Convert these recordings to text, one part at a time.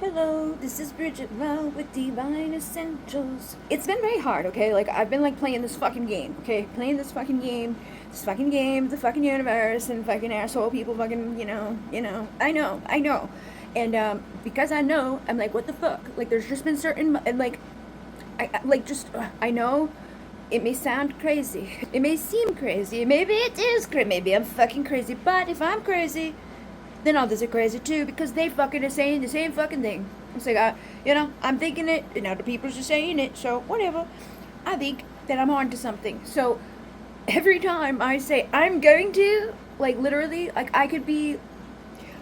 Hello, this is Bridget with Divine Essentials. It's been very hard, okay? Like, I've been, like, playing this fucking game, okay? Playing this fucking game, the fucking universe, and fucking asshole people fucking, I know. And, because I know, I'm like, what the fuck? Like, there's just been certain, and, like, I know it may sound crazy. It may seem crazy. Maybe it is crazy. Maybe I'm fucking crazy. But if I'm crazy, then others are crazy too because they fucking are saying the same fucking thing. It's like, I'm thinking it, and other people are saying it, so whatever. I think that I'm on to something. So every time I say I'm going to, like literally, like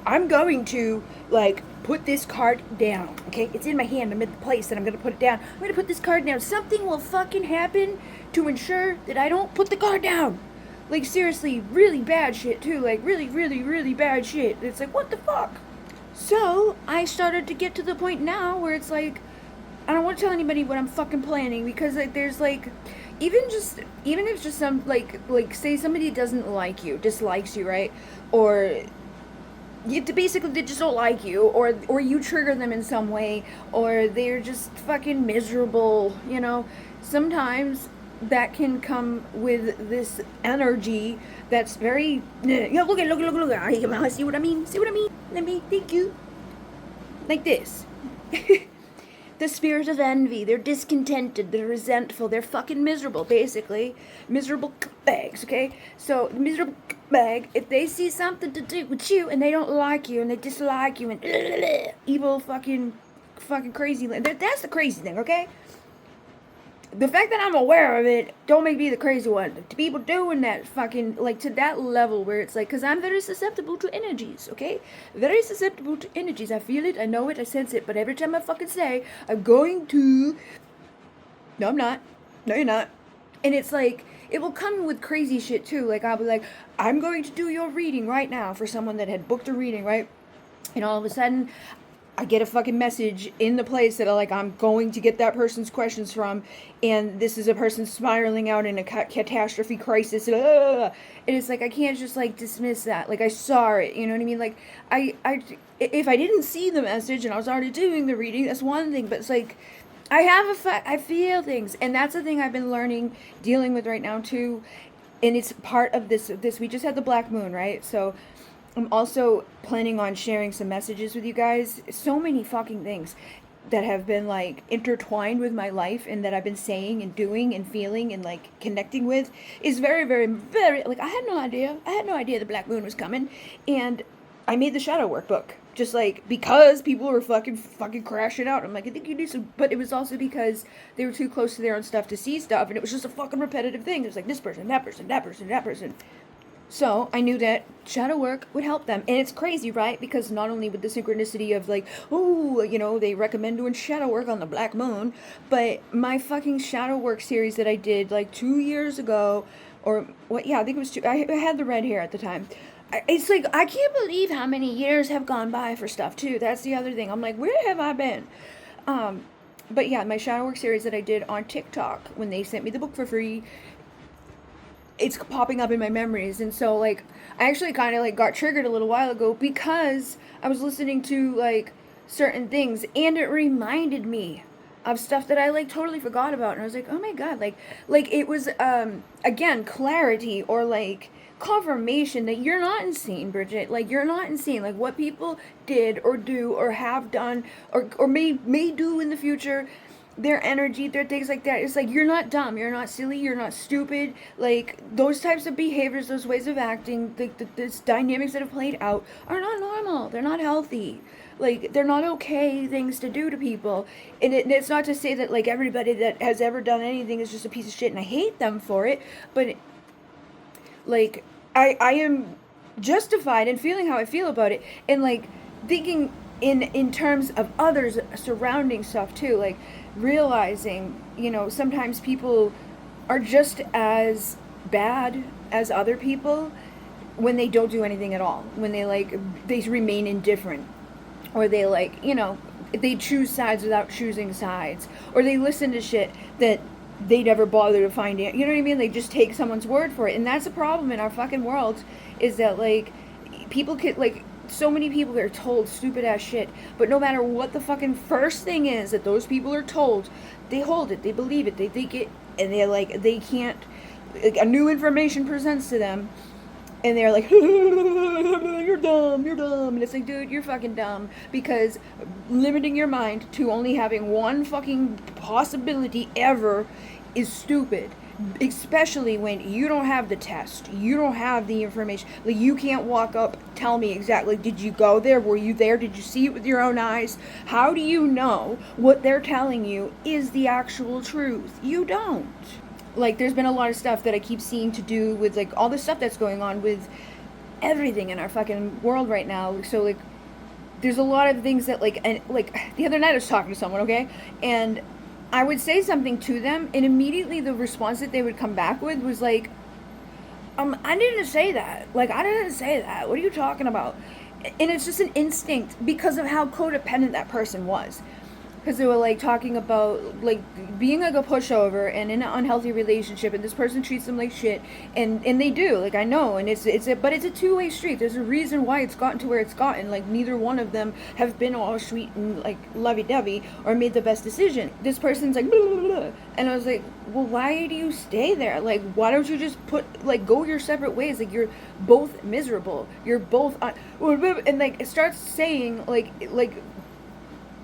I'm going to, like, put this card down, okay? It's in my hand. I'm at the place that I'm going to put it down. I'm going to put this card down. Something will fucking happen to ensure that I don't put the card down. Like, seriously, really bad shit, too. Like, really, really, really bad shit. It's like, what the fuck? So, I started to get to the point now where it's like, I don't want to tell anybody what I'm fucking planning because, like, there's, like, even if it's just some, say somebody doesn't like you, dislikes you, right? Or basically they just don't like you, or you trigger them in some way, or they're just fucking miserable, sometimes that can come with this energy that's very, look, see what I mean, let me thank you, like this. The spirit of envy. They're discontented. They're resentful. They're fucking miserable, basically. Miserable bags, okay? So, miserable bag, if they see something to do with you and they don't like you and they dislike you and evil fucking crazy. That's the crazy thing, okay? The fact that I'm aware of it don't make me the crazy one. To people doing that fucking, like, to that level where it's like, because I'm very susceptible to energies, okay? Very susceptible to energies. I feel it, I know it, I sense it, but every time I fucking say, I'm going to... No, I'm not. No, you're not. And it's like, it will come with crazy shit too. Like, I'll be like, I'm going to do your reading right now for someone that had booked a reading, right? And all of a sudden, I get a fucking message in the place that I'm going to get that person's questions from, and this is a person spiraling out in a catastrophe crisis, and it's like I can't just like dismiss that. Like, I saw it, you know what I mean? Like, if I didn't see the message and I was already doing the reading, that's one thing. But it's like I feel things, and that's the thing I've been learning, dealing with right now too, and it's part of this. We just had the black moon, right? So I'm also planning on sharing some messages with you guys. So many fucking things that have been like intertwined with my life and that I've been saying and doing and feeling and like connecting with is very, very, very, like, I had no idea. I had no idea the black moon was coming. And I made the shadow workbook just like because people were fucking crashing out. I'm like, I think you need some, but it was also because they were too close to their own stuff to see stuff, and it was just a fucking repetitive thing. It was like this person, that person, that person, that person. So I knew that shadow work would help them. And it's crazy, right? Because not only with the synchronicity of like, oh, they recommend doing shadow work on the black moon, but my fucking shadow work series that I did like 2 years ago, or what? Yeah, I think it was two. I had the red hair at the time. It's like, I can't believe how many years have gone by for stuff too. That's the other thing. I'm like, where have I been? But yeah, my shadow work series that I did on TikTok when they sent me the book for free, it's popping up in my memories. And so like I actually kind of like got triggered a little while ago because I was listening to like certain things, and it reminded me of stuff that I like totally forgot about, and I was like, oh my god, like it was again, clarity, or like confirmation that you're not insane, Bridget. Like, you're not insane. Like, what people did or do or have done or may do in the future, their energy, their things like that. It's like, you're not dumb, you're not silly, you're not stupid. Like, those types of behaviors, those ways of acting, this dynamics that have played out are not normal. They're not healthy. Like, they're not okay things to do to people. And it's not to say that, like, everybody that has ever done anything is just a piece of shit and I hate them for it. But, like, I am justified in feeling how I feel about it. And, like, thinking in terms of others surrounding stuff, too. Like, realizing, sometimes people are just as bad as other people when they don't do anything at all. When they remain indifferent. Or they they choose sides without choosing sides, or they listen to shit that they never bother to find out. You know what I mean? They just take someone's word for it, and that's a problem in our fucking world. Is that like people could like so many people are told stupid ass shit, but no matter what the fucking first thing is that those people are told, they hold it, they believe it, they think it, and they're like, they can't, like, a new information presents to them, and they're like, you're dumb, and it's like, dude, you're fucking dumb, because limiting your mind to only having one fucking possibility ever is stupid. Especially when you don't have the test, you don't have the information, like, you can't walk up, tell me exactly, did you go there, were you there, did you see it with your own eyes? How do you know what they're telling you is the actual truth? You don't. Like, there's been a lot of stuff that I keep seeing to do with, like, all the stuff that's going on with everything in our fucking world right now. So, like, there's a lot of things that, like, and, like, the other night I was talking to someone, okay, and I would say something to them, and immediately the response that they would come back with was like, I didn't say that. Like, I didn't say that. What are you talking about? And it's just an instinct because of how codependent that person was. Because they were, like, talking about, like, being, like, a pushover and in an unhealthy relationship, and this person treats them like shit, and they do, like, I know, and but it's a two-way street. There's a reason why it's gotten to where it's gotten. Like, neither one of them have been all sweet and, like, lovey-dovey or made the best decision. This person's like, blah, blah, blah. And I was like, well, why do you stay there? Like, why don't you just go your separate ways? Like, you're both miserable. You're both, and, like, it starts saying, like,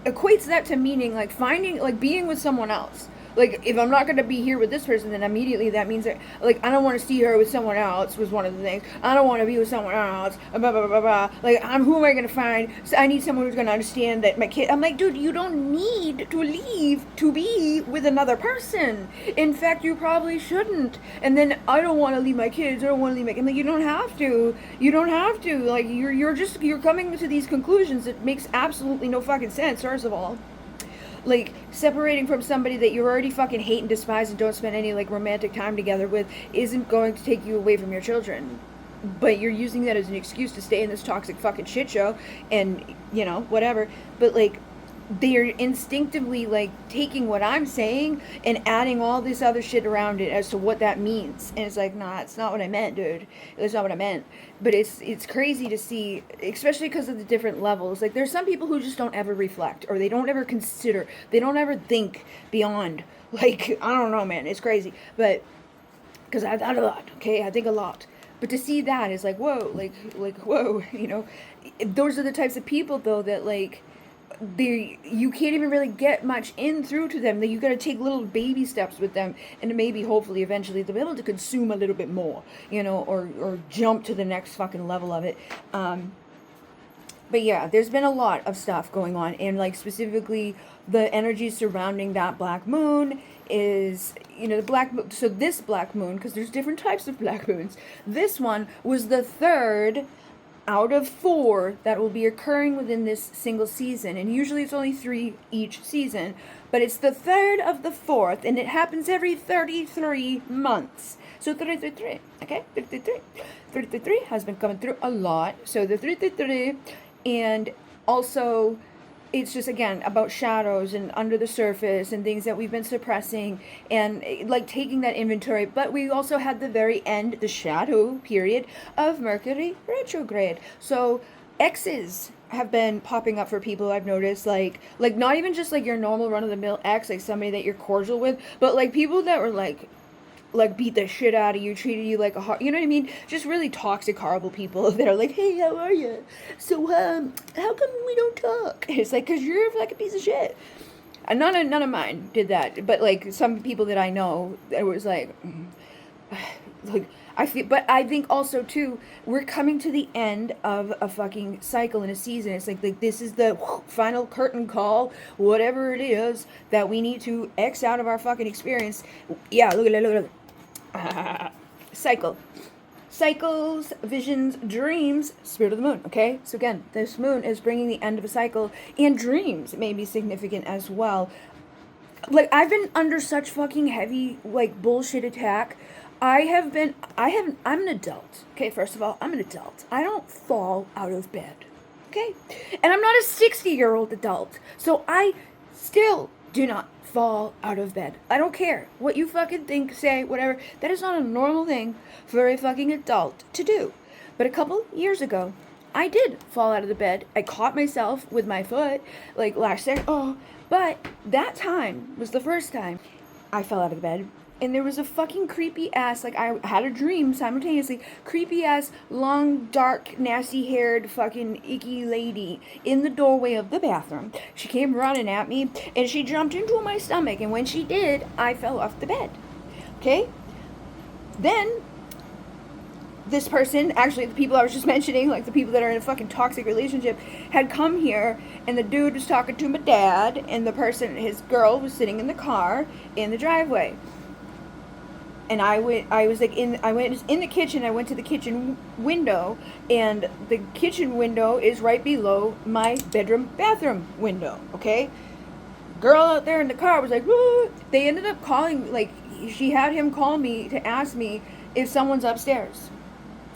equates that to meaning, like, finding, like, being with someone else. Like, if I'm not going to be here with this person, then immediately that means that, like, I don't want to see her with someone else, was one of the things. I don't want to be with someone else, blah, blah, blah, blah. Like, who am I going to find? So I need someone who's going to understand that my kid, I'm like, dude, you don't need to leave to be with another person. In fact, you probably shouldn't. And then, I don't want to leave my kids, I don't want to leave my kids. Like, you don't have to. You don't have to. Like, you're coming to these conclusions that makes absolutely no fucking sense, first of all. Like, separating from somebody that you already fucking hate and despise and don't spend any, like, romantic time together with isn't going to take you away from your children. But you're using that as an excuse to stay in this toxic fucking shit show and, you know, whatever. But, like, they're instinctively, like, taking what I'm saying and adding all this other shit around it as to what that means. And it's like, nah, it's not what I meant, dude. That's not what I meant. But it's crazy to see, especially because of the different levels. Like, there's some people who just don't ever reflect, or they don't ever consider, they don't ever think beyond. Like, I don't know, man, it's crazy. But, because I've thought a lot, okay? I think a lot. But to see that is like, whoa, like, whoa, you know? Those are the types of people, though, that, like, you can't even really get much in through to them. That you got to take little baby steps with them, and maybe hopefully eventually they'll be able to consume a little bit more, you know, or jump to the next fucking level of it. But yeah, there's been a lot of stuff going on, and, like, specifically the energy surrounding that black moon is, you know, the black moon. So this black moon, because there's different types of black moons, this one was the third out of 4 that will be occurring within this single season. And usually it's only 3 each season, but it's the third of the 4th, and it happens every 33 months. So 33, okay? 33 has been coming through a lot. So the 33, and also it's just, again, about shadows and under the surface and things that we've been suppressing and, like, taking that inventory. But we also had the very end, the shadow period of Mercury retrograde. So exes have been popping up for people, I've noticed, like not even just, like, your normal run-of-the-mill ex, like somebody that you're cordial with, but, like, people that were, like, beat the shit out of you, treated you like a you know what I mean? Just really toxic, horrible people that are like, hey, how are you? So, how come we don't talk? It's like, because you're like a piece of shit. And none of mine did that. But, like, some people that I know, it was like, like, but I think also, too, we're coming to the end of a fucking cycle in a season. It's like this is the final curtain call, whatever it is, that we need to X out of our fucking experience. Yeah, look at it. Cycle. Cycles, visions, dreams, spirit of the moon, okay? So again, this moon is bringing the end of a cycle, and dreams may be significant as well. Like, I've been under such fucking heavy, like, bullshit attack. I'm an adult, okay? First of all, I'm an adult. I don't fall out of bed, okay? And I'm not a 60-year-old adult, so I still do not fall out of bed. I don't care what you fucking think, say, whatever. That is not a normal thing for a fucking adult to do. But a couple years ago, I did fall out of the bed. I caught myself with my foot, like last second. Oh, but that time was the first time I fell out of the bed. And there was a fucking creepy ass, like I had a dream simultaneously, creepy ass, long, dark, nasty haired, fucking icky lady in the doorway of the bathroom. She came running at me and she jumped into my stomach. And when she did, I fell off the bed. Okay? Then, this person, actually the people I was just mentioning, like the people that are in a fucking toxic relationship, had come here, and the dude was talking to my dad, and the person, his girl, was sitting in the car in the driveway. And I went in the kitchen. I went to the kitchen window, and the kitchen window is right below my bathroom window. Okay, girl out there in the car was like, woo! They ended up calling, like she had him call me to ask me if someone's upstairs.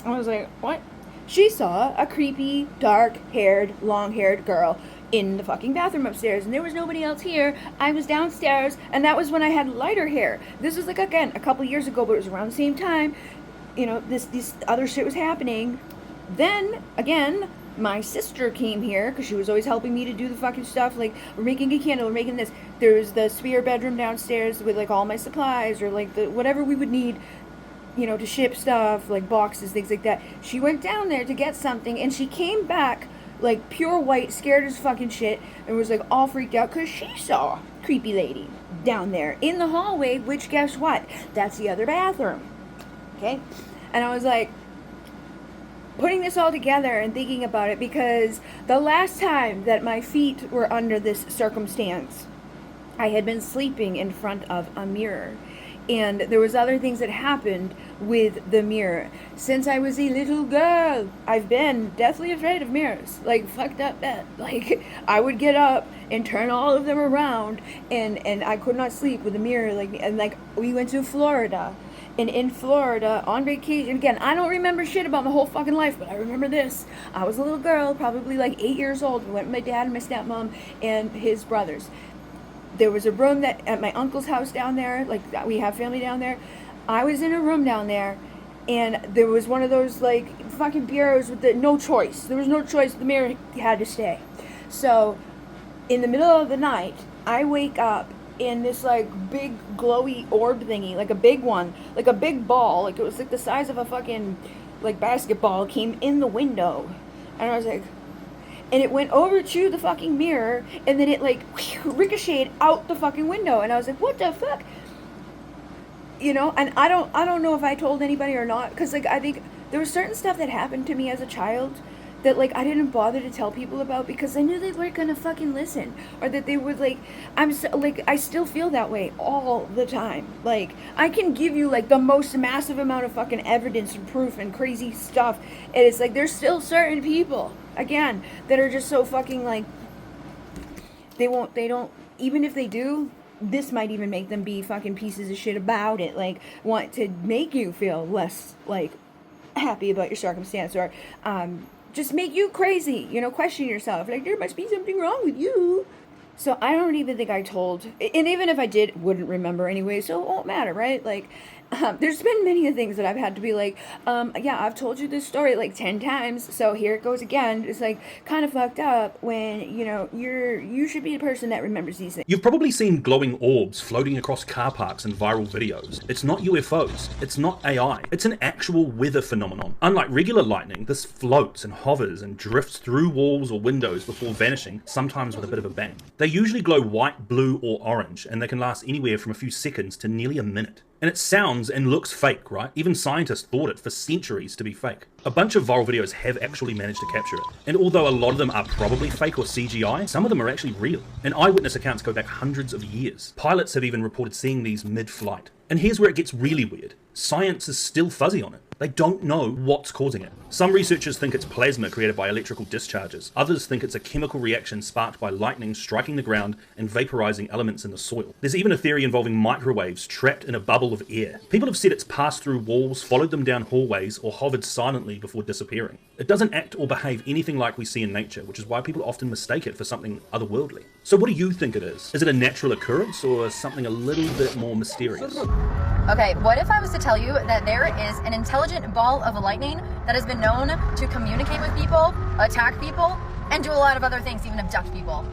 I was like, what? She saw a creepy, dark-haired, long-haired girl in the fucking bathroom upstairs, and there was nobody else here. I was downstairs, and that was when I had lighter hair. This was, like, again, a couple years ago, but it was around the same time, you know, this other shit was happening. Then, again, my sister came here, because she was always helping me to do the fucking stuff, like, we're making a candle, we're making this. There was the spare bedroom downstairs with, like, all my supplies, or, like, the whatever we would need, you know, to ship stuff, like boxes, things like that. She went down there to get something, and she came back like pure white, scared as fucking shit, and was like all freaked out because she saw a creepy lady down there in the hallway, which guess what? That's the other bathroom. Okay? And I was like, putting this all together and thinking about it, because the last time that my feet were under this circumstance, I had been sleeping in front of a mirror. And there was other things that happened with the mirror. Since I was a little girl, I've been deathly afraid of mirrors. Like, fucked up that. Like, I would get up and turn all of them around, and I could not sleep with a mirror. Like, we went to Florida. And in Florida, on vacation, again, I don't remember shit about my whole fucking life, but I remember this. I was a little girl, probably like 8 years old. We went with my dad and my stepmom and his brothers. There was a room that at my uncle's house down there, like we have family down there. I was in a room down there, and there was one of those like fucking bureaus with the no choice. There was no choice. The mirror had to stay. So, in the middle of the night, I wake up in this like big glowy orb thingy, like a big one, like a big ball, like it was like the size of a fucking like basketball, came in the window, and I was like. And it went over to the fucking mirror, and then it like ricocheted out the fucking window, and I was like, what the fuck? You know, and I don't know if I told anybody or not, because like I think there was certain stuff that happened to me as a child that like I didn't bother to tell people about because I knew they weren't gonna fucking listen, or that they would like I still feel that way all the time. Like I can give you like the most massive amount of fucking evidence and proof and crazy stuff, and it's like there's still certain people again that are just so fucking like they don't even if they do, this might even make them be fucking pieces of shit about it, like want to make you feel less like happy about your circumstance, or just make you crazy, you know, question yourself, like there must be something wrong with you. So I don't even think I told, and even if I did, wouldn't remember anyway, so it won't matter, right? Like, there's been many things that I've had to be like, yeah, I've told you this story like 10 times, so here it goes again. It's like kind of fucked up when, you know, you should be the person that remembers these things. You've probably seen glowing orbs floating across car parks in viral videos. It's not UFOs, it's not AI, it's an actual weather phenomenon. Unlike regular lightning, this floats and hovers and drifts through walls or windows before vanishing, sometimes with a bit of a bang. They usually glow white, blue, or orange, and they can last anywhere from a few seconds to nearly a minute. And it sounds and looks fake, right? Even scientists thought it for centuries to be fake. A bunch of viral videos have actually managed to capture it. And although a lot of them are probably fake or CGI, some of them are actually real. And eyewitness accounts go back hundreds of years. Pilots have even reported seeing these mid-flight. And here's where it gets really weird. Science is still fuzzy on it. They don't know what's causing it. Some researchers think it's plasma created by electrical discharges. Others think it's a chemical reaction sparked by lightning striking the ground and vaporizing elements in the soil. There's even a theory involving microwaves trapped in a bubble of air. People have said it's passed through walls, followed them down hallways, or hovered silently before disappearing. It doesn't act or behave anything like we see in nature, which is why people often mistake it for something otherworldly. So what do you think it is? Is it a natural occurrence or something a little bit more mysterious? Okay, what if I was to tell you that there is an intelligent ball of lightning that has been known to communicate with people, attack people, and do a lot of other things, even abduct people?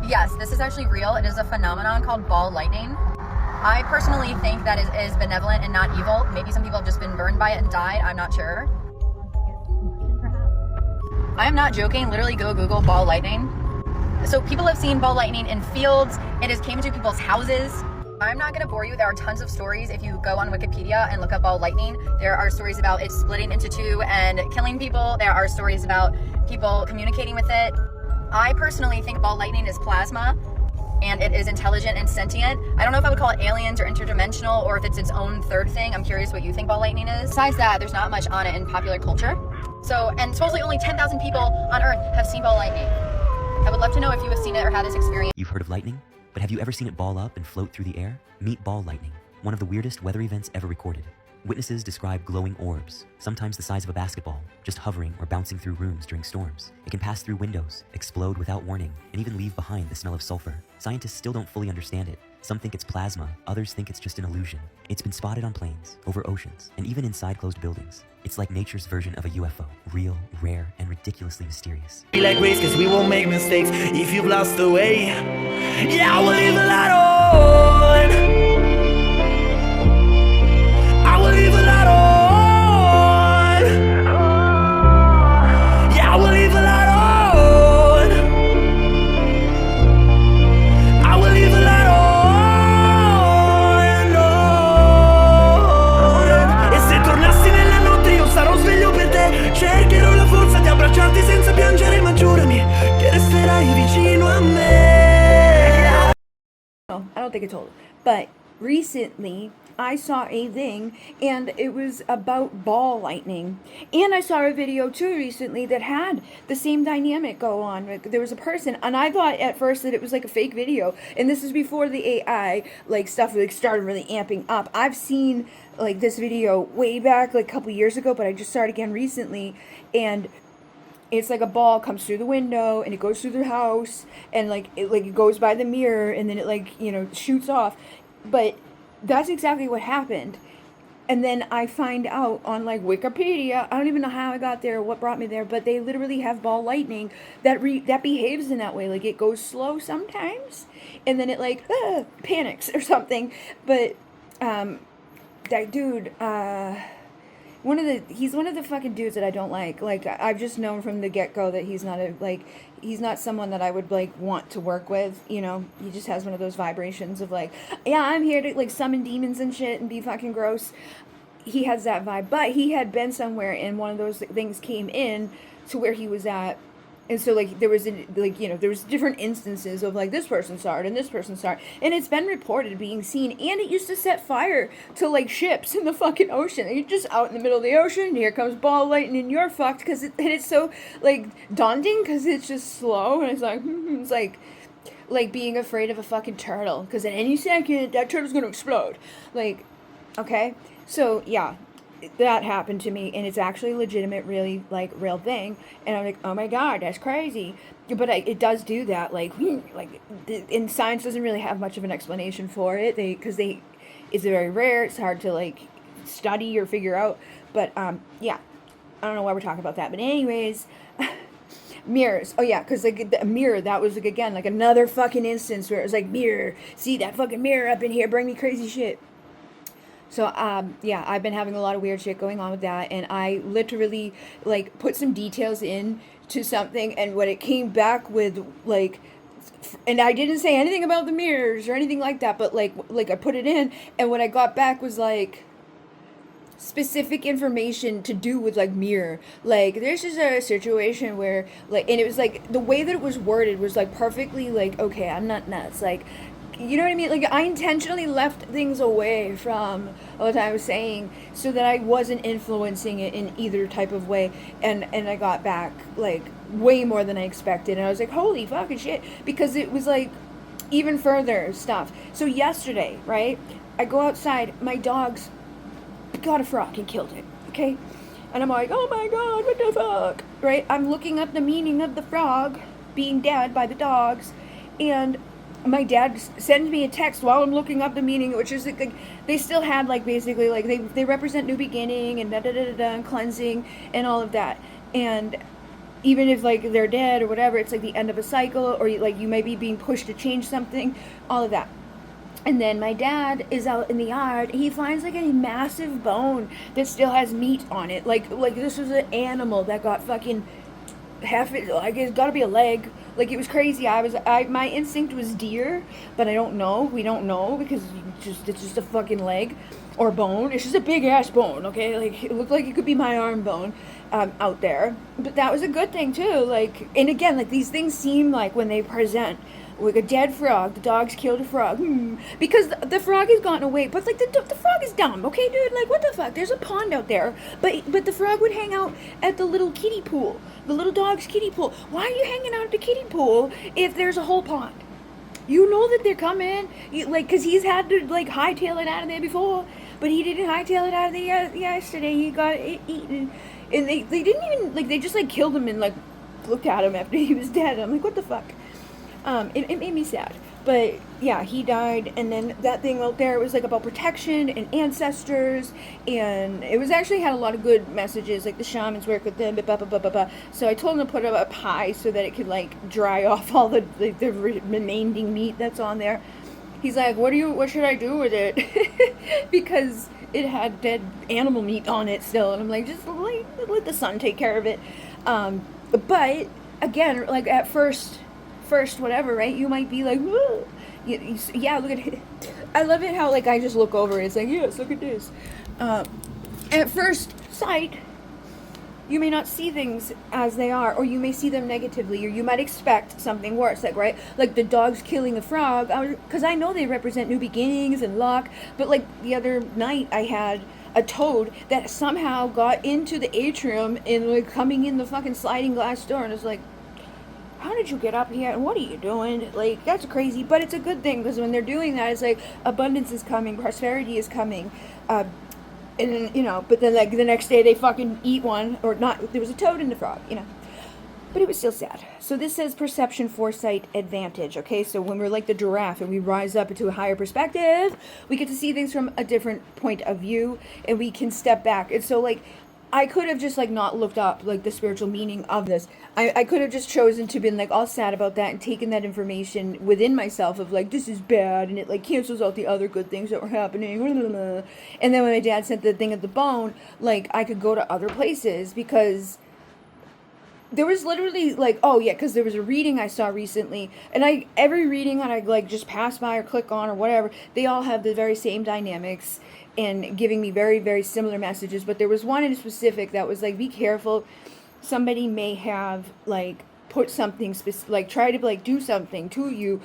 Yes, this is actually real. It is a phenomenon called ball lightning. I personally think that it is benevolent and not evil. Maybe some people have just been burned by it and died. I'm not sure. I am not joking. Literally go Google ball lightning. So people have seen ball lightning in fields. It has came into people's houses. I'm not going to bore you. There are tons of stories. If you go on Wikipedia and look up ball lightning, there are stories about it splitting into two and killing people. There are stories about people communicating with it. I personally think ball lightning is plasma, and it is intelligent and sentient. I don't know if I would call it aliens or interdimensional, or if it's its own third thing. I'm curious what you think ball lightning is. Besides that, there's not much on it in popular culture. So, and supposedly only 10,000 people on Earth have seen ball lightning. I would love to know if you have seen it or had this experience. You've heard of lightning, but have you ever seen it ball up and float through the air? Meet ball lightning, one of the weirdest weather events ever recorded. Witnesses describe glowing orbs, sometimes the size of a basketball, just hovering or bouncing through rooms during storms. It can pass through windows, explode without warning, and even leave behind the smell of sulfur. Scientists still don't fully understand it. Some think it's plasma, others think it's just an illusion. It's been spotted on planes, over oceans, and even inside closed buildings. It's like nature's version of a UFO, real, rare, and ridiculously mysterious. We like grace cause we won't make mistakes if you've lost the way. Yeah, we'll leave a lot on. I will leave a lot on. Yeah, I will leave a lot on. I will leave a lot on. E se tornassi nella notte io sarò sveglio per te. Cercherò la forza di abbracciarti senza piangere, ma giurami che resterai vicino a me. No, I don't think I told. But recently, I saw a thing, and it was about ball lightning. And I saw a video too recently that had the same dynamic go on. Like, there was a person, and I thought at first that it was like a fake video. And this is before the AI like stuff like started really amping up. I've seen like this video way back like a couple years ago, but I just saw it again recently, and it's like a ball comes through the window and it goes through the house, and like it goes by the mirror, and then it like, you know, shoots off. But that's exactly what happened. And then I find out on like Wikipedia, I don't even know how I got there, what brought me there, but they literally have ball lightning that behaves in that way. Like it goes slow sometimes, and then it like panics or something. But that dude, he's one of the fucking dudes that I don't like. Like, I've just known from the get-go that he's not someone that I would like want to work with, you know. He just has one of those vibrations of like, yeah, I'm here to like summon demons and shit and be fucking gross. He has that vibe. But he had been somewhere and one of those things came in to where he was at. And so, like, there was, there was different instances of, like, this person saw it and this person saw it. And it's been reported being seen. And it used to set fire to, like, ships in the fucking ocean. And you're just out in the middle of the ocean, and here comes ball lightning, and you're fucked. Because it's so, like, daunting because it's just slow. And it's like being afraid of a fucking turtle. Because at any second, that turtle's going to explode. Like, okay? So, yeah. That happened to me, and it's actually a legitimate, really, like, real thing. And I'm like, oh my god, that's crazy. But it does do that, and science doesn't really have much of an explanation for it. It's very rare. It's hard to like study or figure out. But yeah, I don't know why we're talking about that. But anyways, mirrors. Oh yeah, because like the mirror, that was like again like another fucking instance where it was like, mirror, see that fucking mirror up in here, bring me crazy shit. So, yeah, I've been having a lot of weird shit going on with that, and I literally, like, put some details in to something, and when it came back with, like, and I didn't say anything about the mirrors or anything like that, but, like I put it in, and what I got back was, like, specific information to do with, like, mirror. Like, this is a situation where, like, and it was, like, the way that it was worded was, like, perfectly, like, okay, I'm not nuts, like, you know what I mean? Like, I intentionally left things away from what I was saying so that I wasn't influencing it in either type of way. And I got back, like, way more than I expected. And I was like, holy fucking shit. Because it was, like, even further stuff. So yesterday, right, I go outside. My dogs got a frog and killed it, okay? And I'm like, oh my god, what the fuck? Right? I'm looking up the meaning of the frog being dead by the dogs. And my dad sends me a text while I'm looking up the meaning, which is like they still had like basically like they represent new beginning and da da da da da and cleansing and all of that. And even if like they're dead or whatever, it's like the end of a cycle, or like you might be being pushed to change something, all of that. And then my dad is out in the yard. He finds like a massive bone that still has meat on it. Like this was an animal that got fucking half it. Like it's got to be a leg. Like it was crazy. My instinct was deer, but I don't know. We don't know because it's just a fucking leg or bone. It's just a big ass bone. Okay, like it looked like it could be my arm bone. Out there, but that was a good thing too. Like, and again, like these things seem like when they present like a dead frog, the dogs killed a frog, because the frog has gotten away. But like the frog is dumb, okay, dude. Like what the fuck? There's a pond out there, but the frog would hang out at the little kiddie pool, the little dog's kiddie pool. Why are you hanging out at the kiddie pool if there's a whole pond? You know that they're coming, like, cause he's had to like hightail it out of there before, but he didn't hightail it out of there yesterday. He got it eaten. And they didn't even, like, they just, like, killed him and, like, looked at him after he was dead. I'm like, what the fuck? It made me sad. But, yeah, he died. And then that thing out there, it was, like, about protection and ancestors. And it was actually had a lot of good messages. Like, the shamans work with them, blah, blah, blah, blah, blah. So I told him to put it up high so that it could, like, dry off all the remaining meat that's on there. He's like, what should I do with it? Because it had dead animal meat on it still, and I'm like, just let the sun take care of it. But again, like at first whatever, right? You might be like, yeah, look at it. I love it how like I just look over it. It's like, yes, look at this. At first sight, you may not see things as they are, or you may see them negatively, or you might expect something worse, like, right? Like the dogs killing a frog, because I know they represent new beginnings and luck, but like the other night I had a toad that somehow got into the atrium and like coming in the fucking sliding glass door, and it's like, how did you get up here and what are you doing? Like, that's crazy, but it's a good thing, because when they're doing that, it's like abundance is coming, prosperity is coming. And then, you know, but then like the next day they fucking eat one, or not, there was a toad in the frog, you know. But it was still sad. So this says perception, foresight, advantage, okay? So when we're like the giraffe and we rise up into a higher perspective, we get to see things from a different point of view, and we can step back. And so like, I could have just like not looked up like the spiritual meaning of this. I could have just chosen to been like all sad about that and taken that information within myself of like, this is bad, and it like cancels out the other good things that were happening. And then when my dad sent the thing of the bone, like I could go to other places, because there was literally like, oh yeah, because there was a reading I saw recently, and every reading that I like just pass by or click on or whatever, they all have the very same dynamics and giving me very, very similar messages. But there was one in specific that was like, be careful. Somebody may have like put something like try to like do something to you,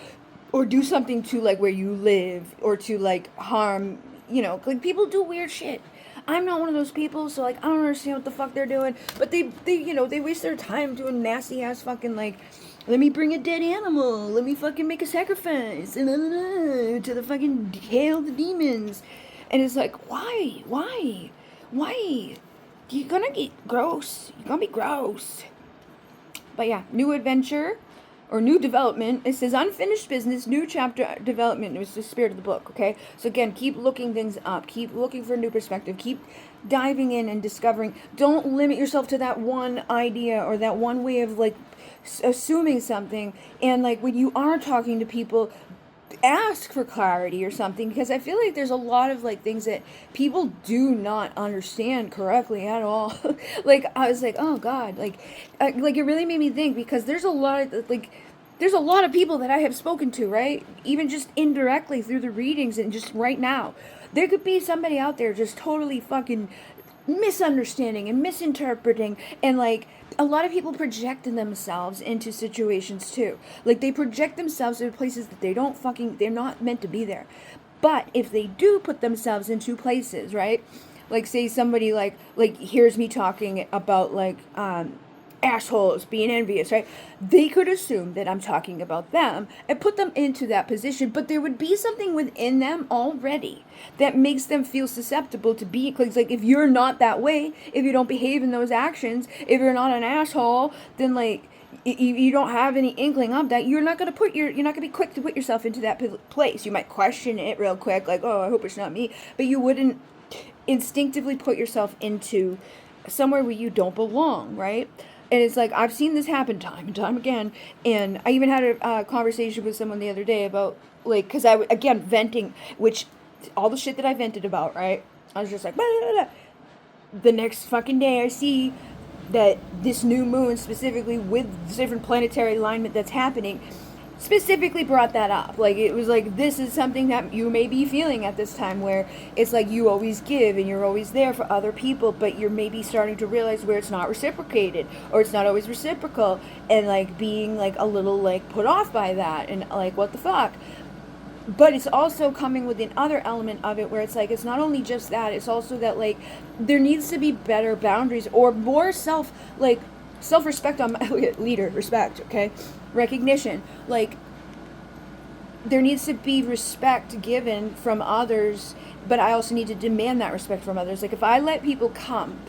or do something to like where you live, or to like harm, you know, like people do weird shit. I'm not one of those people, so like I don't understand what the fuck they're doing, but they you know, they waste their time doing nasty ass fucking like, let me bring a dead animal, let me fucking make a sacrifice to the fucking hail of the demons. And it's like, why? You're gonna get gross. You're gonna be gross. But yeah, new adventure or new development. It says unfinished business, new chapter development. It was the spirit of the book, okay? So again, keep looking things up. Keep looking for a new perspective. Keep diving in and discovering. Don't limit yourself to that one idea or that one way of like assuming something. And like when you are talking to people, ask for clarity or something, because I feel like there's a lot of like things that people do not understand correctly at all. Like I was like, oh god, like it really made me think, because there's a lot of people that I have spoken to, right, even just indirectly through the readings, and just right now there could be somebody out there just totally fucking misunderstanding and misinterpreting, and like a lot of people project themselves into situations too. Like they project themselves into places that they're not meant to be there. But if they do put themselves into places, right? Like say somebody like hears me talking about like assholes being envious, right? They could assume that I'm talking about them and put them into that position, but there would be something within them already that makes them feel susceptible to be, because like if you're not that way, if you don't behave in those actions, if you're not an asshole, then like you don't have any inkling of that, you're not going to be quick to put yourself into that place. You might question it real quick, like, oh, I hope it's not me, but you wouldn't instinctively put yourself into somewhere where you don't belong, right? And it's like, I've seen this happen time and time again, and I even had a conversation with someone the other day about, like, because again, venting, which, all the shit that I vented about, right? I was just like, blah, blah, blah. The next fucking day I see that this new moon, specifically with different planetary alignment that's happening, specifically brought that up. Like, it was like, this is something that you may be feeling at this time, where it's like you always give and you're always there for other people, but you're maybe starting to realize where it's not reciprocated, or it's not always reciprocal, and like being like a little like put off by that, and like, what the fuck. But it's also coming with another element of it, where it's like, it's not only just that, it's also that, like, there needs to be better boundaries, or more self-respect on my leader, respect, okay? Recognition. Like, there needs to be respect given from others, but I also need to demand that respect from others. Like, if I let people come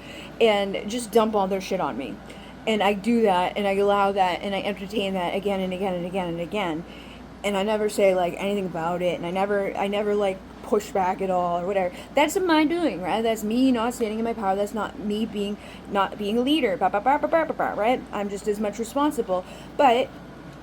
and just dump all their shit on me, and I do that, and I allow that, and I entertain that again and again and again and again, and I never say like anything about it, and I never like push back at all or whatever, that's my doing, right? That's me not standing in my power. That's not me not being a leader, right? I'm just as much responsible. But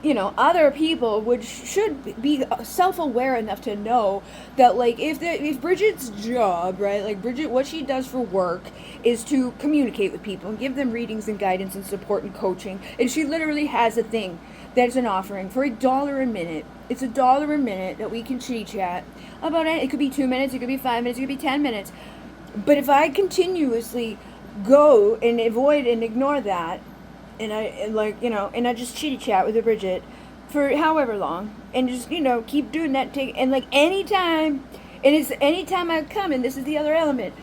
you know, other people should be self-aware enough to know that, like, if Bridget's job, right, like Bridget, what she does for work is to communicate with people and give them readings and guidance and support and coaching, and she literally has a thing that's an offering for $1 a minute. It's $1 a minute that we can chit-chat about it. It could be 2 minutes, it could be 5 minutes, it could be 10 minutes. But if I continuously go and avoid and ignore that, and I just chit-chat with Bridget for however long, and just, keep doing that, and like anytime I come, and this is the other element,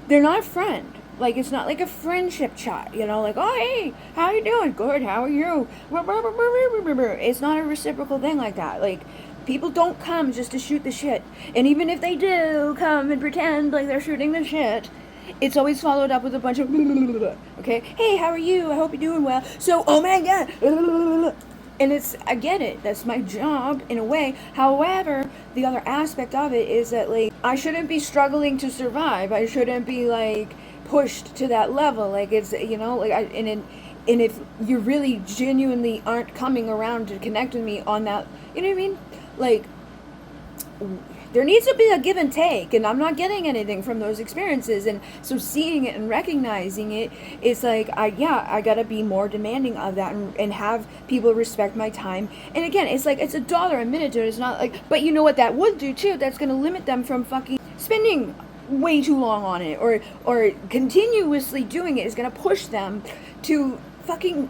they're not a friend. Like, it's not like a friendship chat, like, oh, hey, how you doing? Good, how are you? It's not a reciprocal thing like that. Like, people don't come just to shoot the shit. And even if they do come and pretend like they're shooting the shit, it's always followed up with a bunch of, okay? Hey, how are you? I hope you're doing well. So, oh my God. And I get it. That's my job in a way. However, the other aspect of it is that, like, I shouldn't be struggling to survive. I shouldn't be, like, pushed to that level. Like, it's, and if you really genuinely aren't coming around to connect with me on that, you know what I mean? Like, there needs to be a give and take, and I'm not getting anything from those experiences, and so seeing it and recognizing it, it's like, I gotta be more demanding of that, and have people respect my time. And again, it's like, it's $1 a minute, dude. It's not like, but you know what that would do too? That's gonna limit them from fucking spending way too long on it, or continuously doing it is gonna push them to fucking,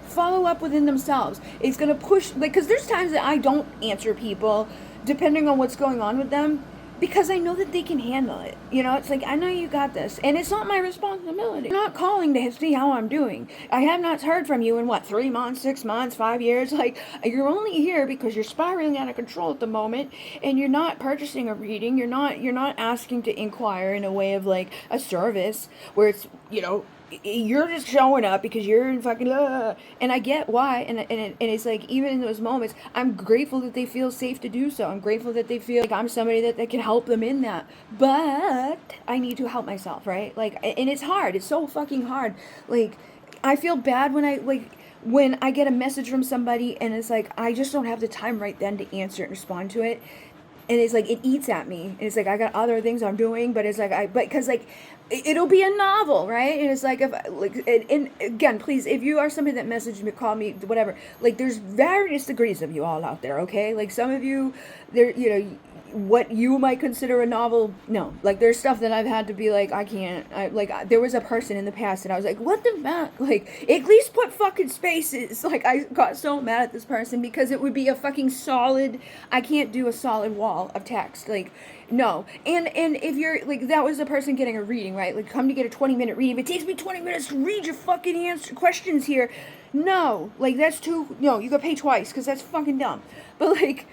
follow up within themselves. It's gonna push, like, because there's times that I don't answer people depending on what's going on with them, because I know that they can handle it. It's like, I know you got this, and it's not my responsibility. I'm not calling to see how I'm doing. I have not heard from you in 3 months, 6 months, 5 years. Like, you're only here because you're spiraling out of control at the moment, and you're not purchasing a reading. You're not asking to inquire in a way of like a service where it's, you're just showing up because you're in fucking, and I get why, and it's like, even in those moments, I'm grateful that they feel safe to do so. I'm grateful that they feel like I'm somebody that can help them in that, but I need to help myself, right? Like, and it's hard. It's so fucking hard. Like, I feel bad when I get a message from somebody, and it's like, I just don't have the time right then to answer and respond to it. And it's like, it eats at me. And it's like, I got other things I'm doing, but it's like, because like, it'll be a novel, right? And it's like, and again, please, if you are somebody that messaged me, call me, whatever, like, there's various degrees of you all out there, okay? Like, some of you, what you might consider a novel, no. Like, there's stuff that I've had to be like, I can't, there was a person in the past that I was like, what the fuck? Like, at least put fucking spaces. Like, I got so mad at this person because it would be a fucking solid, I can't do a solid wall of text. Like, no. And if you're, like, that was the person getting a reading, right? Like, come to get a 20-minute reading. If it takes me 20 minutes to read your fucking questions here, no. Like, that's too, no, you gotta pay twice, because that's fucking dumb. But, like,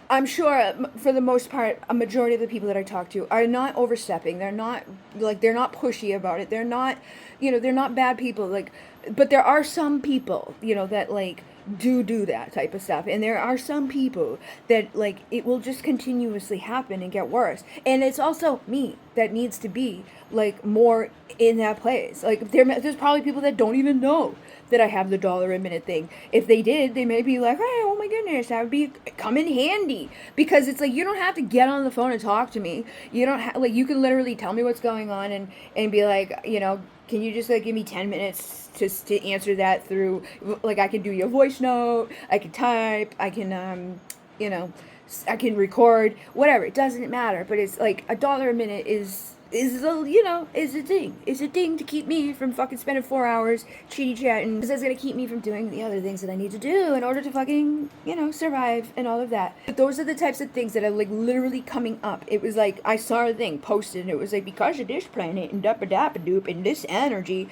I'm sure for the most part, a majority of the people that I talk to are not overstepping. They're not pushy about it. They're not, they're not bad people. Like, but there are some people, that like do that type of stuff, and there are some people that like it will just continuously happen and get worse. And it's also me that needs to be like more in that place. Like there's probably people that don't even know that I have the dollar a minute thing. If they did, they may be like, hey, oh my goodness, that would be come in handy. Because it's like, you don't have to get on the phone and talk to me. You don't have, like, you can literally tell me what's going on and be like, can you just like give me 10 minutes to answer that through, like, I can do your voice note, I can type, I can, I can record, whatever, it doesn't matter. But it's like $1 a minute is a thing to keep me from fucking spending 4 hours chitty chatting, because it's gonna keep me from doing the other things that I need to do in order to fucking, survive and all of that. But those are the types of things that are like literally coming up. It was like, I saw a thing posted and it was like, because of this planet and dappa-dappa-doop and this energy,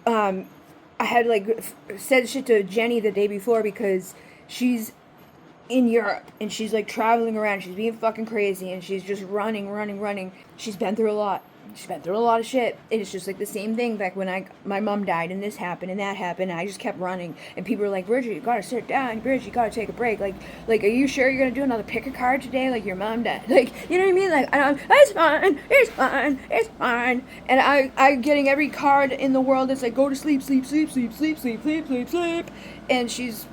I had like said shit to Jenny the day before because she's in Europe and she's like traveling around. She's being fucking crazy and she's just running. She's been through a lot. She's been through a lot of shit. And it's just like the same thing back when my mom died and this happened and that happened. And I just kept running. And people were like, Bridget, you gotta sit down. Bridget, you gotta take a break. Like, are you sure you're gonna do another pick a card today? Like your mom died. Like, you know what I mean? Like, it's fine. And I getting every card in the world that's like, go to sleep. And she's,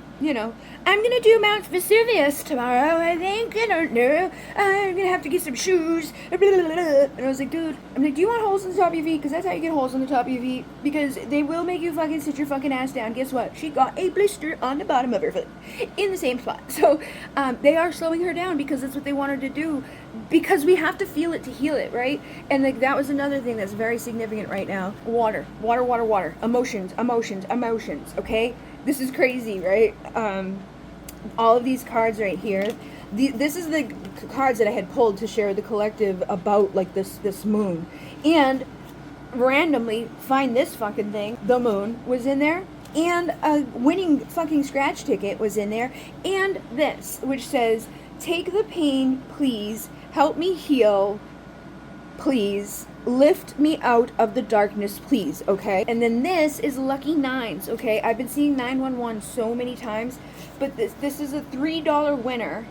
I'm gonna do Mount Vesuvius tomorrow, I think. I don't know. I'm gonna have to get some shoes. And I was like, dude, do you want holes in the top of your feet? Because that's how you get holes in the top of your feet. Because they will make you fucking sit your fucking ass down. Guess what? She got a blister on the bottom of her foot in the same spot. So they are slowing her down because that's what they want her to do. Because we have to feel it to heal it, right? And like that was another thing that's very significant right now. Water. Emotions. Okay? This is crazy, right? All of these cards right here. This is the cards that I had pulled to share with the collective about like this moon. And randomly find this fucking thing. The moon was in there. And a winning fucking scratch ticket was in there. And this, which says, take the pain, please. Help me heal, please. Lift me out of the darkness, please, okay? And then this is lucky nines, okay? I've been seeing 911 so many times, but this is a $3 winner.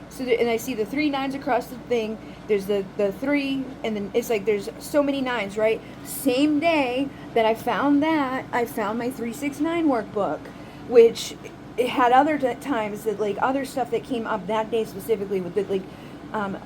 So and I see the 3 nines across the thing. There's the 3, and then it's like there's so many nines, right? Same day that I found my 369 workbook, which it had other times that like other stuff that came up that day specifically with the like.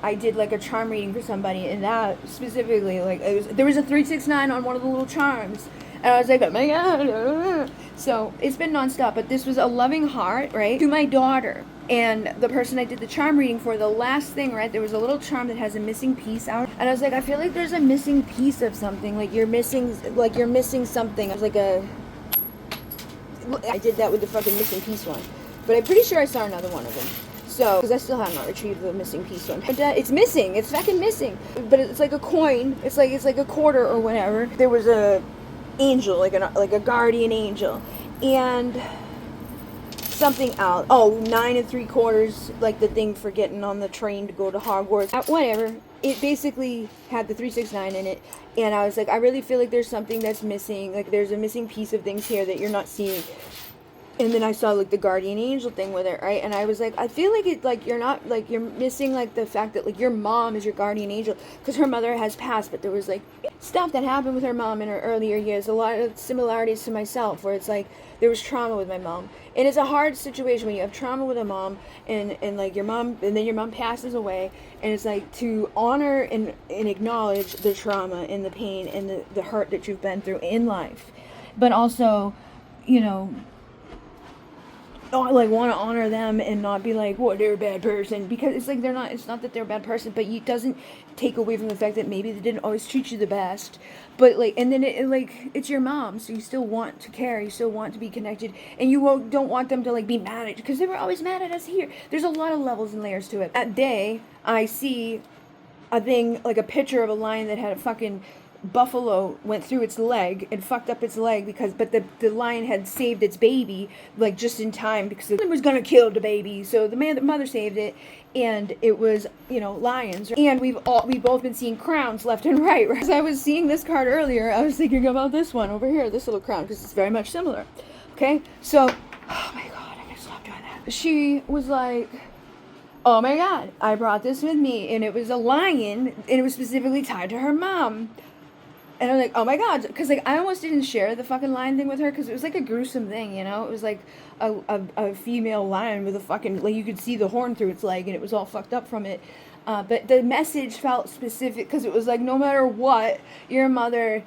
I did like a charm reading for somebody, and that specifically, like, there was a 369 on one of the little charms, and I was like, oh my god. So it's been nonstop, but this was a loving heart, right, to my daughter. And the person I did the charm reading for, the last thing, right, there was a little charm that has a missing piece out, and I was like, I feel like there's a missing piece of something, like you're missing something. I was like, I did that with the fucking missing piece one, but I'm pretty sure I saw another one of them. So, because I still have not retrieved the missing piece one. But it's missing. It's fucking missing. But it's like a coin. It's like a quarter or whatever. There was a angel, like a guardian angel, and something else. Oh, 9 3/4, like the thing for getting on the train to go to Hogwarts. Whatever. It basically had the 369 in it, and I was like, I really feel like there's something that's missing. Like there's a missing piece of things here that you're not seeing. And then I saw like the guardian angel thing with it, right? And I was like, I feel like it, like you're not, like you're missing like the fact that like your mom is your guardian angel, because her mother has passed, but there was like stuff that happened with her mom in her earlier years, a lot of similarities to myself, where it's like there was trauma with my mom. And it's a hard situation when you have trauma with a mom and like your mom, and then your mom passes away, and it's like to honor and acknowledge the trauma and the pain and the hurt that you've been through in life, but also, like want to honor them and not be like, well, they're a bad person, because it's like it's not that they're a bad person, but it doesn't take away from the fact that maybe they didn't always treat you the best, but like, and then it's your mom, so you still want to care, you still want to be connected, and you don't want them to like be mad at you, because they were always mad at us here. There's a lot of levels and layers to it. That day, I see a thing, like a picture of a lion that had a fucking buffalo went through its leg and fucked up its leg but the lion had saved its baby like just in time because it was gonna kill the baby. So the mother saved it, and it was, lions. And we've both been seeing crowns left and right. As I was seeing this card earlier, I was thinking about this one over here, this little crown, because it's very much similar. Okay, so oh my god, I gotta stop doing that. She was like, oh my god, I brought this with me, and it was a lion, and it was specifically tied to her mom. And I'm like, oh my god, because like I almost didn't share the fucking lion thing with her because it was like a gruesome thing, It was like a female lion with a fucking, like, you could see the horn through its leg, and it was all fucked up from it. But the message felt specific because it was like, no matter what, your mother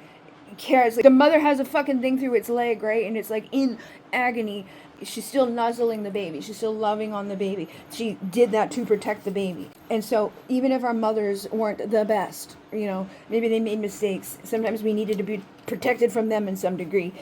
cares. Like, the mother has a fucking thing through its leg, right? And it's like in agony. She's still nuzzling the baby. She's still loving on the baby. She did that to protect the baby. And so even if our mothers weren't the best, maybe they made mistakes. Sometimes we needed to be protected from them in some degree.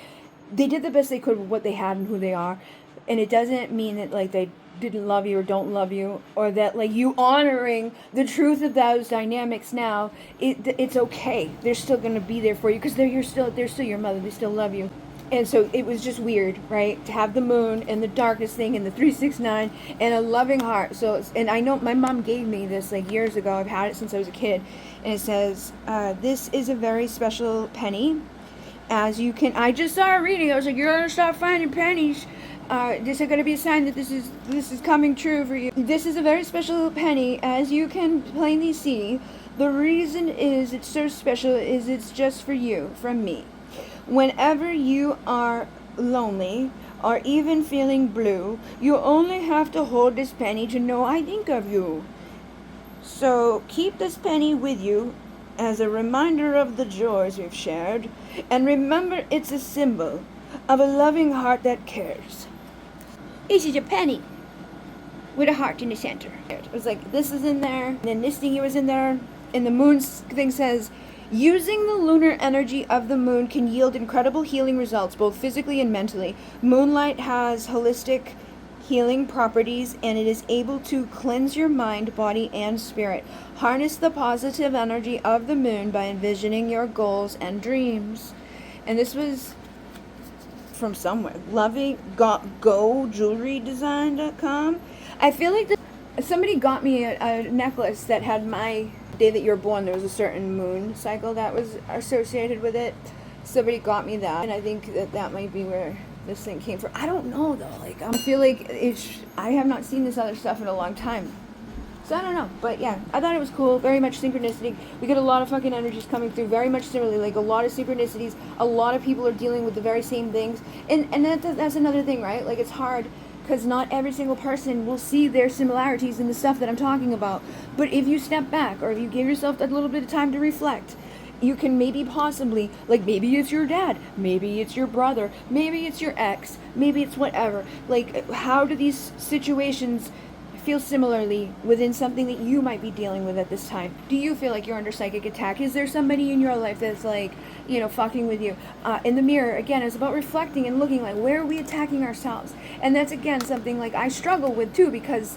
They did the best they could with what they had and who they are. And it doesn't mean that like they didn't love you or don't love you, or that like you honoring the truth of those dynamics now, it's okay. They're still going to be there for you because they're still your mother. They still love you. And so it was just weird, right, to have the moon and the darkness thing and the 369 and a loving heart. So, and I know my mom gave me this like years ago. I've had it since I was a kid. And it says, this is a very special penny. As you can, I just saw a reading. I was like, you're going to start finding pennies. This is going to be a sign that this is coming true for you. This is a very special penny. As you can plainly see, the reason is it's so special is it's just for you, from me. Whenever you are lonely or even feeling blue, you only have to hold this penny to know I think of you. So keep this penny with you as a reminder of the joys we've shared, and remember it's a symbol of a loving heart that cares. This is a penny with a heart in the center. It was like, this is in there, and then this thing was in there, and the moon thing says, using the lunar energy of the moon can yield incredible healing results, both physically and mentally. Moonlight has holistic healing properties, and it is able to cleanse your mind, body, and spirit. Harness the positive energy of the moon by envisioning your goals and dreams. And this was from somewhere. GoJewelryDesign.com. I feel like somebody got me a necklace that had my day that you're born. There was a certain moon cycle that was associated with it. Somebody got me that, and I think that might be where this thing came from. I don't know though. Like, I feel like I have not seen this other stuff in a long time, so I don't know. But yeah, I thought it was cool. Very much synchronicity. We get a lot of fucking energies coming through. Very much similarly, like a lot of synchronicities. A lot of people are dealing with the very same things, and that's another thing, right? Like, it's hard, because not every single person will see their similarities in the stuff that I'm talking about. But if you step back, or if you give yourself a little bit of time to reflect, you can maybe possibly, like, maybe it's your dad, maybe it's your brother, maybe it's your ex, maybe it's whatever. Like, how do these situations feel similarly within something that you might be dealing with at this time? Do you feel like you're under psychic attack? Is there somebody in your life that's like, fucking with you? In the mirror, again, it's about reflecting and looking like, where are we attacking ourselves? And that's, again, something like I struggle with too, because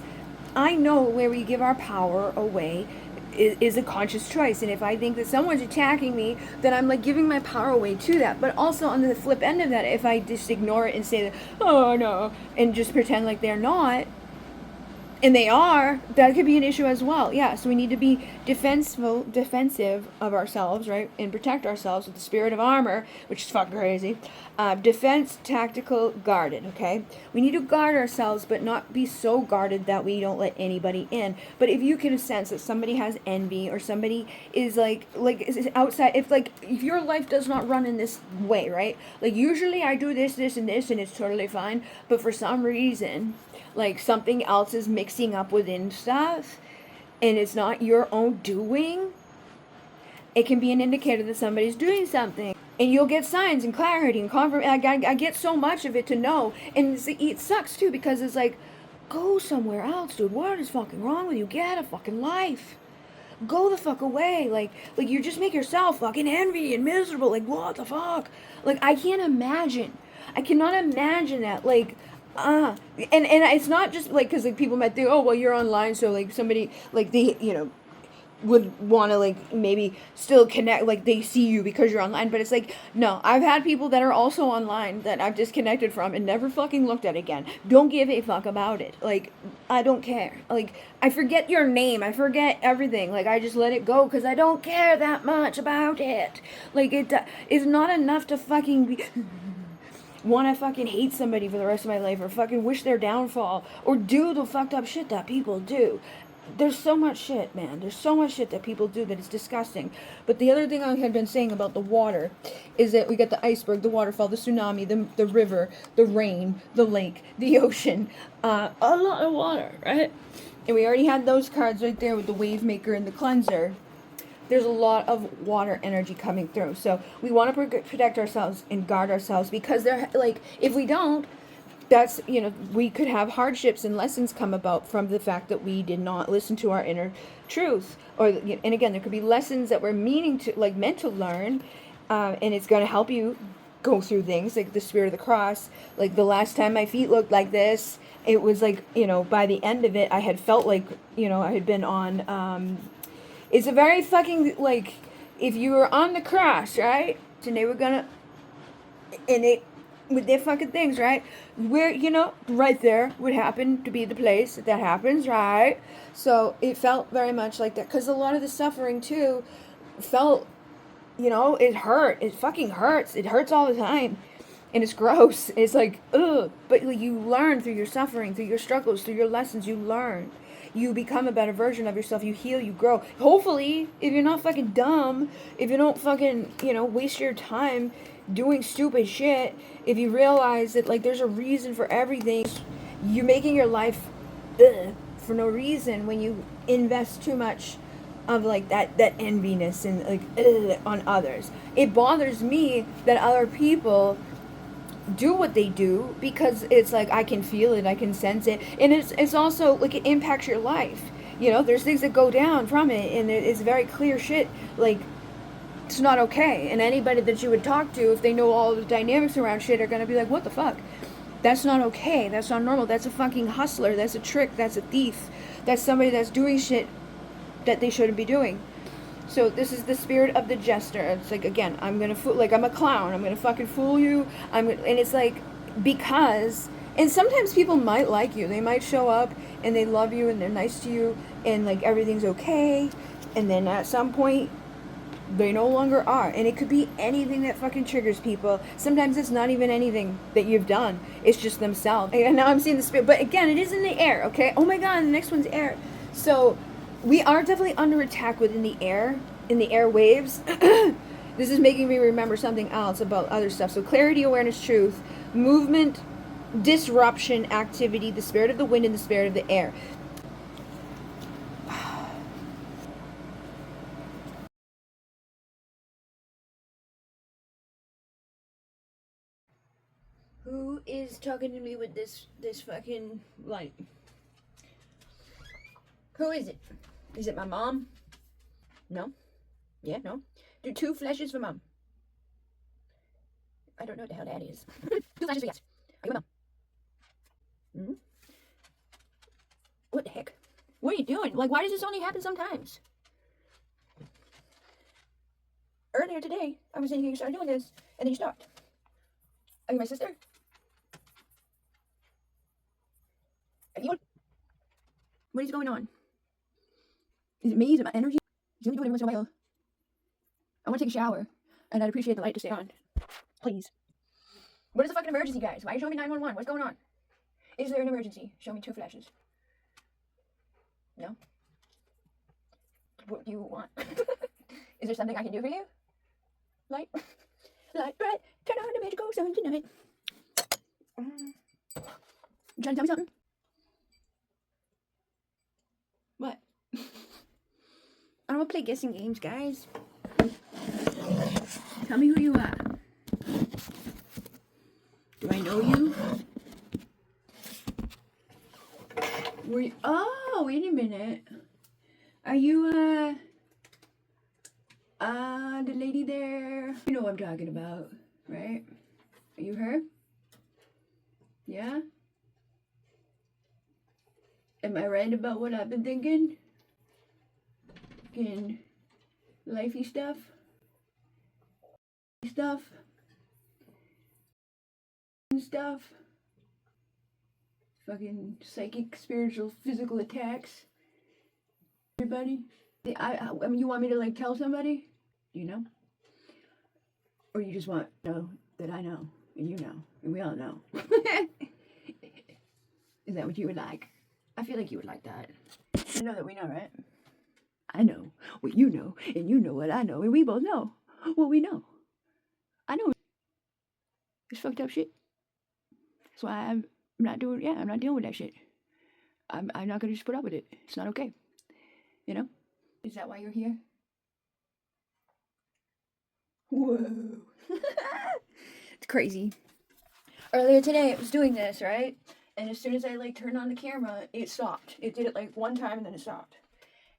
I know where we give our power away is a conscious choice. And if I think that someone's attacking me, then I'm like giving my power away to that. But also on the flip end of that, if I just ignore it and say that, oh no, and just pretend like they're not, and they are, that could be an issue as well. Yeah, so we need to be defensive of ourselves, right? And protect ourselves with the spirit of armor, which is fucking crazy. Defense, tactical, guarded, okay? We need to guard ourselves, but not be so guarded that we don't let anybody in. But if you can sense that somebody has envy, or somebody is like is outside, if your life does not run in this way, right? Like, usually I do this, and this, and it's totally fine. But for some reason, like, something else is mixing up within stuff, and it's not your own doing, it can be an indicator that somebody's doing something. And you'll get signs and clarity and confirmation. I get so much of it to know. And it sucks too, because it's like, go somewhere else, dude. What is fucking wrong with you? Get a fucking life. Go the fuck away. Like you just make yourself fucking envy and miserable. Like, what the fuck? Like, I cannot imagine that. Like, and it's not just like, because like people might think, oh well, you're online, so like somebody like they would want to like maybe still connect, like they see you because you're online, but it's like, no, I've had people that are also online that I've disconnected from and never fucking looked at again. Don't give a fuck about it. Like, I don't care. Like, I forget your name, I forget everything, like I just let it go because I don't care that much about it. Like, it is not enough to fucking be want to fucking hate somebody for the rest of my life or fucking wish their downfall or do the fucked up shit that people do. There's so much shit, man. There's so much shit that people do that is disgusting. But the other thing I had been saying about the water is that we got the iceberg, the waterfall, the tsunami, the river, the rain, the lake, the ocean, a lot of water, right? And we already had those cards right there with the wave maker and the cleanser. There's a lot of water energy coming through. So we want to protect ourselves and guard ourselves because they're like, if we don't, that's, you know, we could have hardships and lessons come about from the fact that we did not listen to our inner truth. Or, and again, there could be lessons that we're meant to learn, and it's going to help you go through things like the spirit of the cross. Like the last time my feet looked like this, it was like, you know, by the end of it, I had felt like, you know, I had been on, it's a very fucking, like, if you were on the cross, right, and they were gonna, and it, with their fucking things, right? Where, you know, right there would happen to be the place that happens, right? So it felt very much like that. Because a lot of the suffering, too, felt, you know, it hurt. It fucking hurts. It hurts all the time. And it's gross. It's like, ugh. But you learn through your suffering, through your struggles, through your lessons. You learn. You become a better version of yourself. You heal, you grow. Hopefully, if you're not fucking dumb, if you don't fucking, you know, waste your time doing stupid shit, if you realize that, like, there's a reason for everything, you're making your life for no reason when you invest too much of, like, that enviness and, like, on others. It bothers me that other people do what they do because it's like I can feel it, I can sense it, and it's also like it impacts your life. You know, there's things that go down from it, and it's very clear shit. Like, it's not okay. And anybody that you would talk to, if they know all the dynamics around shit, are gonna be like, what the fuck? That's not okay. That's not normal. That's a fucking hustler. That's a trick. That's a thief. That's somebody that's doing shit that they shouldn't be doing. So this is the spirit of the jester. It's like, again, I'm gonna fool, like I'm a clown. I'm gonna fucking fool you. And it's like, because, and sometimes people might like you. They might show up and they love you and they're nice to you and like everything's okay. And then at some point, they no longer are. And it could be anything that fucking triggers people. Sometimes it's not even anything that you've done. It's just themselves. And now I'm seeing the spirit. But again, it is in the air, okay? Oh my God, the next one's air. So we are definitely under attack within the air, in the airwaves. This is making me remember something else about other stuff. So clarity, awareness, truth, movement, disruption, activity, the spirit of the wind, and the spirit of the air. Who is talking to me with this fucking light? Who is it? Is it my mom? No? Yeah, no? Do 2 flashes for mom. I don't know what the hell that is. 2 flashes for yes. Are you a mom? What the heck? What are you doing? Like, why does this only happen sometimes? Earlier today, I was thinking you started doing this, and then you stopped. Are you my sister? Are you? What is going on? Is it me? Is it my energy? You only do it every once in a while. I want to take a shower, and I'd appreciate the light to stay on. Please. What is the fucking emergency, guys? Why are you showing me 911? What's going on? Is there an emergency? Show me 2 flashes. No? What do you want? Is there something I can do for you? Light? Light bright, turn on the magical sun tonight. You trying to tell me something? What? I don't want to play guessing games, guys. Tell me who you are. Do I know you? Were you? Oh, wait a minute. Are you, the lady there? You know what I'm talking about, right? Are you her? Yeah? Am I right about what I've been thinking? fucking lifey stuff, fucking psychic, spiritual, physical attacks. Everybody, I mean, you want me to like tell somebody? You know? Or you just want to know that I know, and you know, and we all know. Is that what you would like? I feel like you would like that. You know that we know, right? I know what you know, and you know what I know, and we both know what we know. I know it's fucked up shit. That's why I'm not dealing with that shit. I'm not gonna just put up with it. It's not okay. You know? Is that why you're here? Whoa. It's crazy. Earlier today it was doing this, right? And as soon as I like turned on the camera, it stopped. It did it like one time and then it stopped.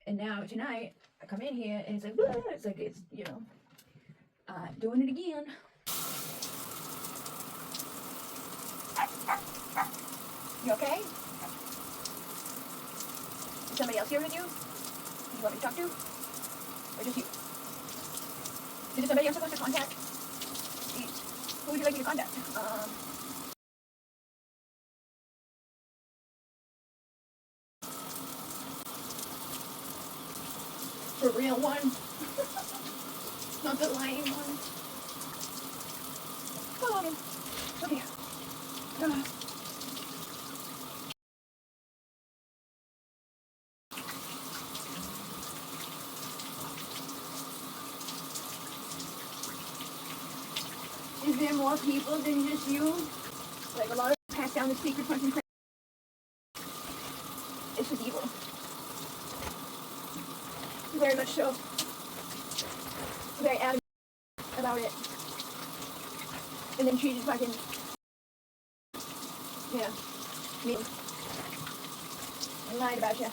And now tonight I come in here and it's like, whoa, it's like it's, you know, doing it again. You okay? Is somebody else here with you? You want me to talk to? Or just you? Is there somebody I'm supposed to contact? Who would you like me to contact? The real one. Not the lying one. Come on in. Come here. Is there more people than just you? Like a lot of pass down the secret fucking crazy. It's just evil. Very much so. Very adamant about it. And then she just fucking, yeah, me. I lied about you.